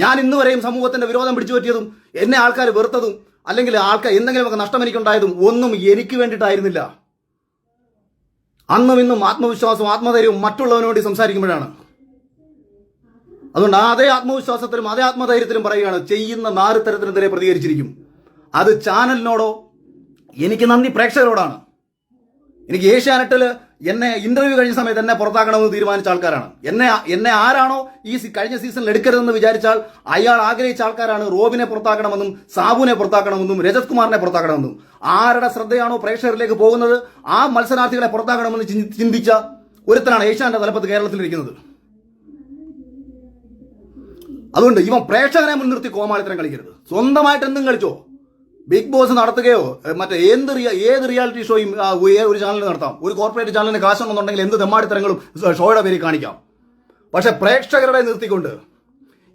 ഞാൻ ഇന്ന് വരെയും സമൂഹത്തിന്റെ വിരോധം പിടിച്ചു പറ്റിയതും എന്നെ ആൾക്കാർ വെറുത്തതും അല്ലെങ്കിൽ ആൾക്കാർ എന്തെങ്കിലുമൊക്കെ നഷ്ടം എനിക്കുണ്ടായതും ഒന്നും എനിക്ക് വേണ്ടിയിട്ടായിരുന്നില്ല. അന്നും ഇന്നും ആത്മവിശ്വാസവും ആത്മധൈര്യവും മറ്റുള്ളവന് വേണ്ടി സംസാരിക്കുമ്പോഴാണ്. അതുകൊണ്ട് അതേ ആത്മവിശ്വാസത്തിലും അതേ ആത്മധൈര്യത്തിലും പറയുകയാണ്, ചെയ്യുന്ന നാരുത്തരത്തിനെതിരെ പ്രതികരിച്ചിരിക്കും. അത് ചാനലിനോടോ എനിക്ക് നന്ദി പ്രേക്ഷകരോടാണ്. എനിക്ക് ഏഷ്യാനെറ്റിൽ എന്നെ ഇന്റർവ്യൂ കഴിഞ്ഞ സമയത്ത് എന്നെ പുറത്താക്കണമെന്ന് തീരുമാനിച്ച ആൾക്കാരാണ്. എന്നെ ആരാണോ ഈ കഴിഞ്ഞ സീസണിൽ എടുക്കരുതെന്ന് വിചാരിച്ചാൽ അയാൾ ആഗ്രഹിച്ച ആൾക്കാരാണ് റോബിനെ പുറത്താക്കണമെന്നും സാബുവിനെ പുറത്താക്കണമെന്നും രജത് കുമാറിനെ പുറത്താക്കണമെന്നും. ആരുടെ ശ്രദ്ധയാണോ പ്രേക്ഷകരിലേക്ക് പോകുന്നത് ആ മത്സരാർത്ഥികളെ പുറത്താക്കണമെന്ന് ചിന്തിച്ച ഒരുത്തനാണ് ഏഷ്യാന്റെ തലപ്പത്ത് കേരളത്തിലിരിക്കുന്നത്. അതുകൊണ്ട് ഇവൻ പ്രേക്ഷകനെ മുൻനിർത്തി കോമാളിത്തരം കളിക്കരുത്. സ്വന്തമായിട്ട് എന്തും കളിച്ചോ. ബിഗ് ബോസ് നടത്തുകയോ മറ്റേ ഏത് റിയാലിറ്റി ഷോയും ഒരു ചാനലിൽ നടത്താം. ഒരു കോർപ്പറേറ്റ് ചാനലിന് കാശുണ്ടെന്നുണ്ടെങ്കിൽ എന്ത് തെമ്മാടിത്തരങ്ങളും ഷോയുടെ പേരിൽ കാണിക്കാം. പക്ഷെ പ്രേക്ഷകരുടെ നിർത്തിക്കൊണ്ട്